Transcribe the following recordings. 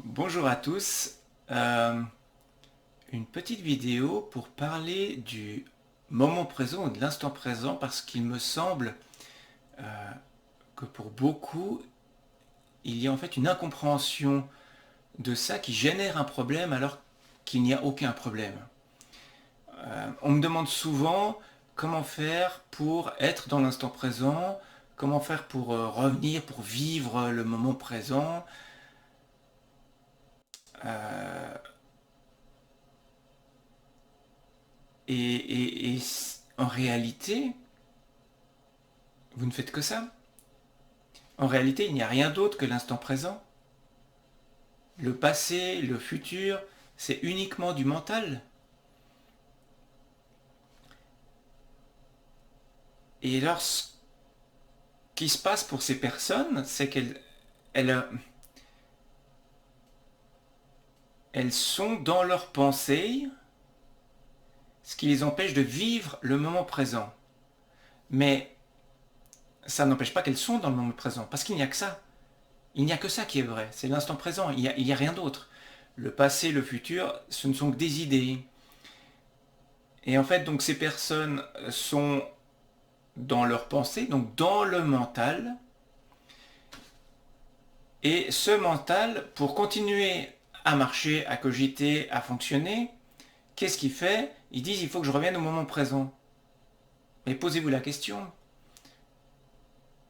Bonjour à tous. Euh, une petite vidéo pour parler du moment présent ou de l'instant présent parce qu'il me semble que pour beaucoup, il y a en fait une incompréhension de ça qui génère un problème alors qu'il n'y a aucun problème. On me demande souvent comment faire pour être dans l'instant présent, comment faire pour revenir, pour vivre le moment présent. Euh, et en réalité, vous ne faites que ça. En réalité, il n'y a rien d'autre que l'instant présent. Le passé, le futur, c'est uniquement du mental. Et alors, ce qui se passe pour ces personnes, c'est elles, elles sont dans leurs pensées, ce qui les empêche de vivre le moment présent. Mais ça n'empêche pas qu'elles sont dans le moment présent, parce qu'il n'y a que ça. Il n'y a que ça qui est vrai, c'est l'instant présent, il y a rien d'autre. Le passé, le futur, ce ne sont que des idées. Et en fait, donc ces personnes sont dans leur pensée, donc dans le mental. Et ce mental, pour continuer à marcher, à cogiter, à fonctionner, qu'est-ce qu'il fait? Ils disent il faut que je revienne au moment présent. Mais posez-vous la question.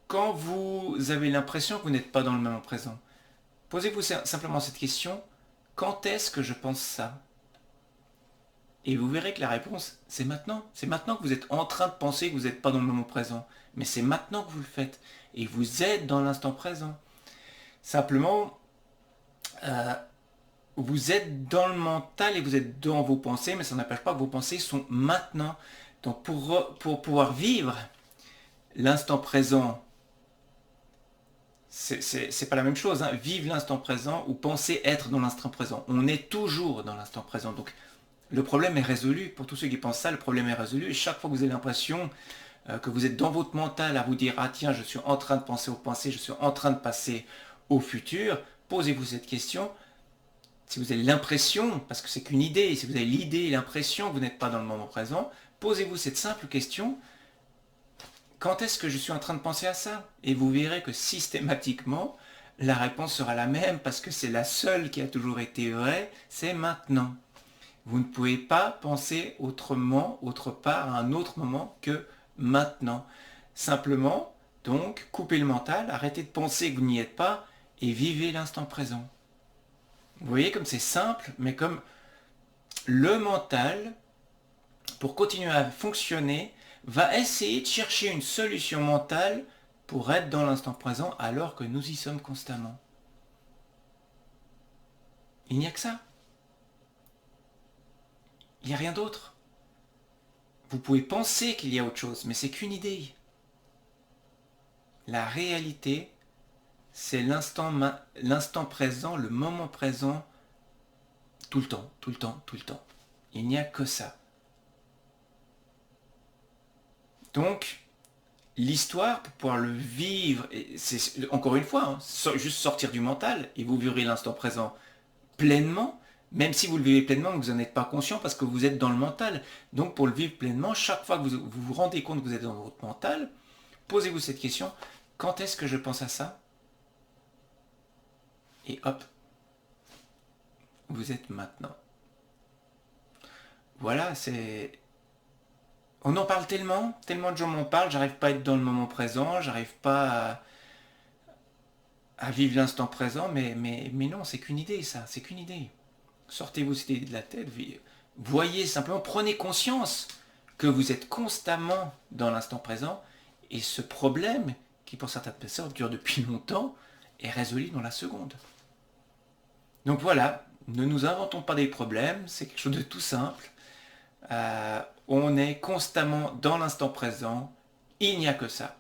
Quand vous avez l'impression que vous n'êtes pas dans le moment présent, posez-vous simplement cette question. Quand est-ce que je pense ça? Et vous verrez que la réponse, c'est maintenant. C'est maintenant que vous êtes en train de penser que vous n'êtes pas dans le moment présent. Mais c'est maintenant que vous le faites. Et vous êtes dans l'instant présent. Simplement, euh, vous êtes dans le mental et vous êtes dans vos pensées, mais ça n'empêche pas que vos pensées sont maintenant. Donc pour pouvoir vivre l'instant présent, c'est pas la même chose. Hein. Vivre l'instant présent ou penser être dans l'instant présent. On est toujours dans l'instant présent. Donc le problème est résolu. Pour tous ceux qui pensent ça, le problème est résolu. Et chaque fois que vous avez l'impression que vous êtes dans votre mental à vous dire ah tiens, je suis en train de penser au passé, je suis en train de passer au futur, posez-vous cette question. Si vous avez l'impression, parce que c'est qu'une idée, si vous avez l'idée et l'impression que vous n'êtes pas dans le moment présent, posez-vous cette simple question, quand est-ce que je suis en train de penser à ça? Et vous verrez que systématiquement, la réponse sera la même, parce que c'est la seule qui a toujours été vraie, c'est maintenant. Vous ne pouvez pas penser autrement, autre part, à un autre moment que maintenant. Simplement, donc, coupez le mental, arrêtez de penser que vous n'y êtes pas, et vivez l'instant présent. Vous voyez comme c'est simple, mais comme le mental, pour continuer à fonctionner, va essayer de chercher une solution mentale pour être dans l'instant présent alors que nous y sommes constamment. Il n'y a que ça. Il n'y a rien d'autre. Vous pouvez penser qu'il y a autre chose, mais c'est qu'une idée. La réalité, c'est l'instant présent, le moment présent, tout le temps, tout le temps, tout le temps. Il n'y a que ça. Donc, l'histoire, pour pouvoir le vivre, c'est encore une fois, hein, juste sortir du mental et vous vivrez l'instant présent pleinement, même si vous le vivez pleinement, vous n'en êtes pas conscient parce que vous êtes dans le mental. Donc pour le vivre pleinement, chaque fois que vous rendez compte que vous êtes dans votre mental, posez-vous cette question, quand est-ce que je pense à ça? Et hop, vous êtes maintenant. Voilà, c'est... On en parle tellement, tellement de gens m'en parlent, j'arrive pas à être dans le moment présent, j'arrive pas à vivre l'instant présent, mais non, c'est qu'une idée ça, c'est qu'une idée. Sortez-vous cette idée de la tête, voyez simplement, prenez conscience que vous êtes constamment dans l'instant présent et ce problème, qui pour certaines personnes dure depuis longtemps, est résolu dans la seconde. Donc voilà, ne nous inventons pas des problèmes, c'est quelque chose de tout simple. On est constamment dans l'instant présent, il n'y a que ça.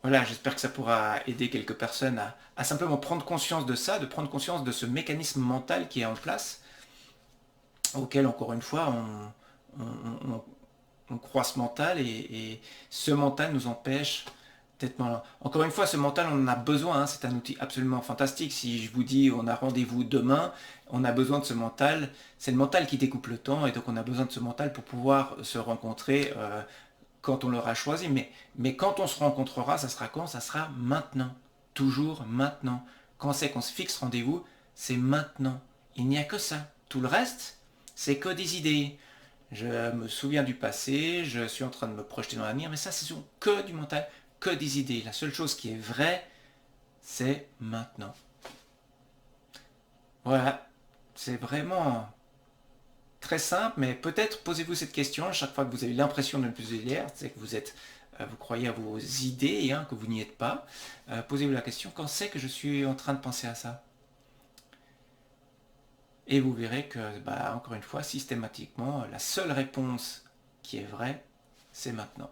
Voilà, j'espère que ça pourra aider quelques personnes à simplement prendre conscience de ça, de prendre conscience de ce mécanisme mental qui est en place, auquel, encore une fois, on croit ce mental et ce mental nous empêche Complètement. Encore une fois, ce mental, on en a besoin, hein, c'est un outil absolument fantastique. Si je vous dis on a rendez-vous demain, on a besoin de ce mental. C'est le mental qui découpe le temps et donc on a besoin de ce mental pour pouvoir se rencontrer quand on l'aura choisi. Mais quand on se rencontrera, ça sera quand? Ça sera maintenant. Toujours maintenant. Quand c'est qu'on se fixe rendez-vous, c'est maintenant. Il n'y a que ça. Tout le reste, c'est que des idées. Je me souviens du passé, je suis en train de me projeter dans l'avenir, mais ça, ce sont que du mental, que des idées. La seule chose qui est vraie, c'est maintenant. Voilà, c'est vraiment très simple, mais peut-être posez-vous cette question à chaque fois que vous avez l'impression de ne plus y être, c'est que vous croyez à vos idées, hein, que vous n'y êtes pas. Posez-vous la question, quand c'est que je suis en train de penser à ça? Et vous verrez que, bah, encore une fois, systématiquement, la seule réponse qui est vraie, c'est maintenant.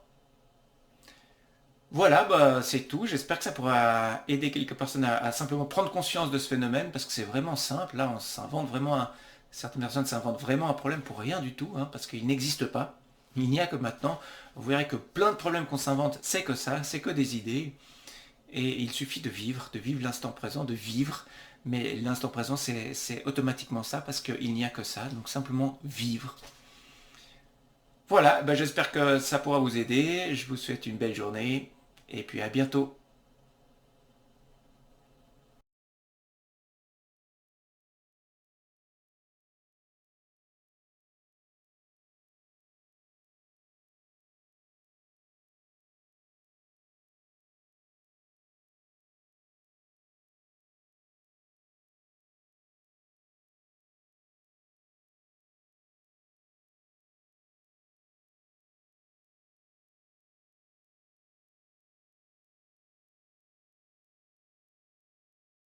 Voilà, bah, c'est tout. J'espère que ça pourra aider quelques personnes à simplement prendre conscience de ce phénomène, parce que c'est vraiment simple. Là, on s'invente vraiment certaines personnes s'inventent vraiment un problème pour rien du tout, hein, parce qu'il n'existe pas. Il n'y a que maintenant. Vous verrez que plein de problèmes qu'on s'invente, c'est que ça, c'est que des idées. Et il suffit de vivre l'instant présent, de vivre. Mais l'instant présent, c'est automatiquement ça, parce qu'il n'y a que ça. Donc simplement vivre. Voilà, bah, j'espère que ça pourra vous aider. Je vous souhaite une belle journée et puis à bientôt.